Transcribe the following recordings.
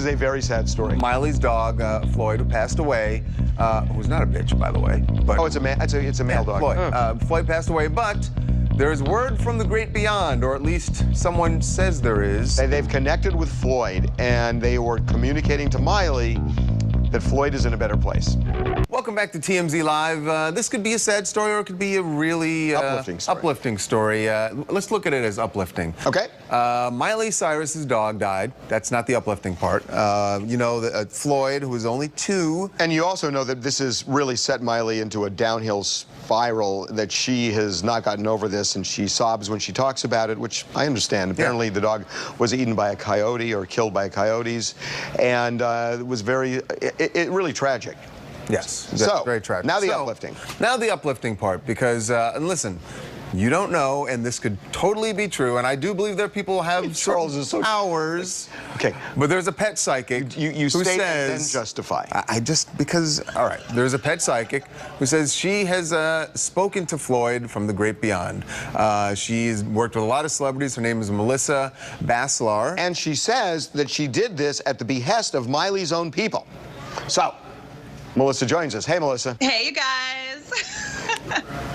is a very sad story. Miley's dog, Floyd, who passed away, who's not a bitch, by the way. But Oh, it's a male dog. Floyd. Floyd passed away, but there's word from the great beyond, or at least someone says there is. They've connected with Floyd, and they were communicating to Miley that Floyd is in a better place. Welcome back to TMZ Live. This could be a sad story, or it could be a really uplifting story. Let's look at it as uplifting. Okay. Miley Cyrus's dog died. That's not the uplifting part. You know, Floyd, who was only 2. And you also know that this has really set Miley into a downhill spiral, that she has not gotten over this, and she sobs when she talks about it, which I understand. Apparently, the dog was eaten by a coyote or killed by coyotes, and it was really tragic. Yes, so, very tragic. Now the uplifting. Now the uplifting part, because, and listen, you don't know, and this could totally be true, and I do believe there are people who have powers. Okay. But there's a pet psychic you who state says... and then justify. All right, there's a pet psychic who says she has spoken to Floyd from the great beyond. She's worked with a lot of celebrities. Her name is Melissa Baslar. And she says that she did this at the behest of Miley's own people. So, Melissa joins us. Hey, Melissa. Hey, you guys.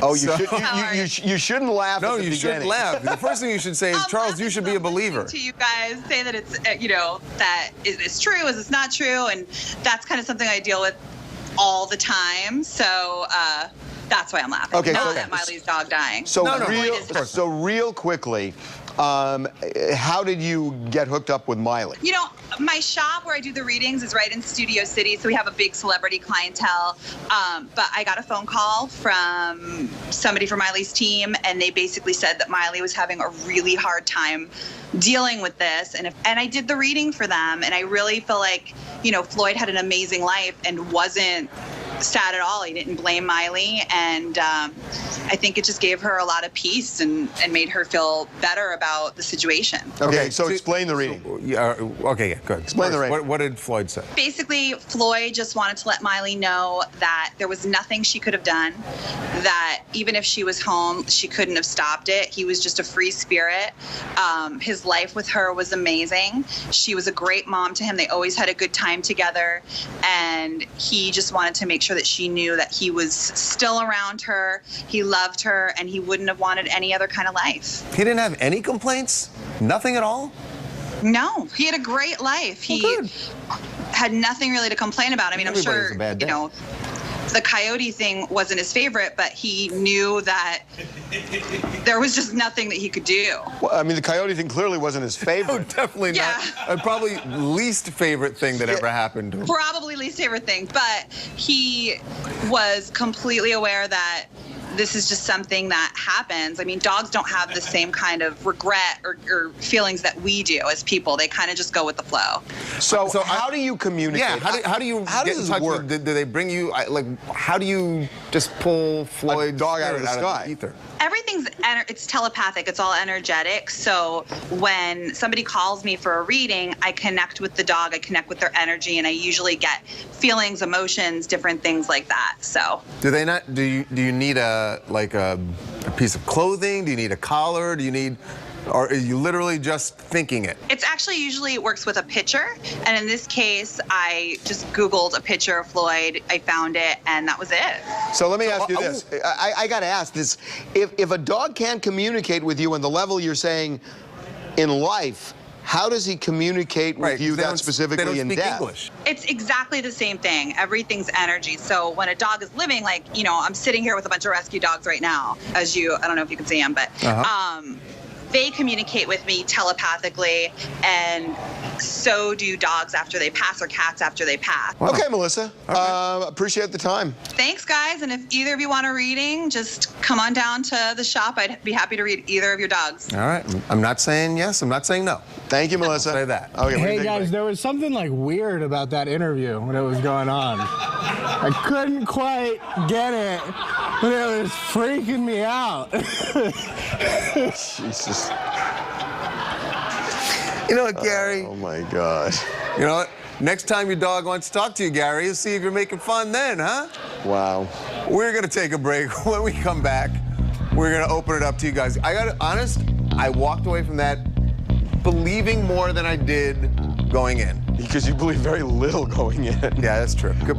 Oh, you shouldn't laugh at the beginning. No, you shouldn't laugh. The first thing you should say is, Charles, you should be a believer. To you guys say that it's, you know, that is it's true, is it's not true, and that's kind of something I deal with all the time. So that's why I'm laughing. Okay, not at Miley's dog dying. So real quickly, how did you get hooked up with Miley? You know, my shop where I do the readings is right in Studio City, so we have a big celebrity clientele. But I got a phone call from somebody from Miley's team, and they basically said that Miley was having a really hard time dealing with this. And I did the reading for them, and I really feel like, you know, Floyd had an amazing life and wasn't sad at all. He didn't blame Miley, and I think it just gave her a lot of peace and made her feel better about the situation. Okay, so explain the reading. Okay, good. Explain the reading. What did Floyd say? Basically, Floyd just wanted to let Miley know that there was nothing she could have done, that even if she was home, she couldn't have stopped it. He was just a free spirit. His life with her was amazing. She was a great mom to him. They always had a good time together, and he just wanted to make sure that she knew that he was still around her, he loved her, and he wouldn't have wanted any other kind of life. He didn't have any complaints? Nothing at all? No, he had a great life. He had nothing really to complain about. I mean, I'm sure, you know, the coyote thing wasn't his favorite, but he knew that there was just nothing that he could do. Well, I mean, the coyote thing clearly wasn't his favorite. No, definitely not. Probably least favorite thing that ever happened to him. Probably least favorite thing, but he was completely aware that this is just something that happens. I mean, dogs don't have the same kind of regret or feelings that we do as people. They kind of just go with the flow. So how do you communicate? Yeah, how do you get in touch with, do they bring you, like, how do you just pull Floyd's dog out of the sky? Ether? Everything's, it's telepathic. It's all energetic. So when somebody calls me for a reading, I connect with the dog, I connect with their energy, and I usually get feelings, emotions, different things like that. So do they not, do you need a piece of clothing? Do you need a collar? Do you need, or are you literally just thinking it? It's actually usually it works with a picture, and in this case, I just Googled a picture of Floyd, I found it, and that was it. So let me ask you this. I got to ask this. If a dog can't communicate with you on the level you're saying in life, how does he communicate with you that specifically in death? English. It's exactly the same thing. Everything's energy. So when a dog is living, like, you know, I'm sitting here with a bunch of rescue dogs right now, I don't know if you can see them, but they communicate with me telepathically, and so do dogs after they pass, or cats after they pass. Wow. Okay, Melissa. Appreciate the time. Thanks, guys. And if either of you want a reading, just come on down to the shop. I'd be happy to read either of your dogs. All right. I'm not saying yes. I'm not saying no. Thank you, Melissa. Say that. Okay, hey, guys, there was something, like, weird about that interview when it was going on. I couldn't quite get it, but it was freaking me out. Jesus. You know what, Gary? Oh, my God. You know what? Next time your dog wants to talk to you, Gary, you'll see if you're making fun then, huh? Wow. We're going to take a break. When we come back, we're going to open it up to you guys. I got to be honest, I walked away from that believing more than I did going in. Because you believe very little going in. Yeah, that's true. Good.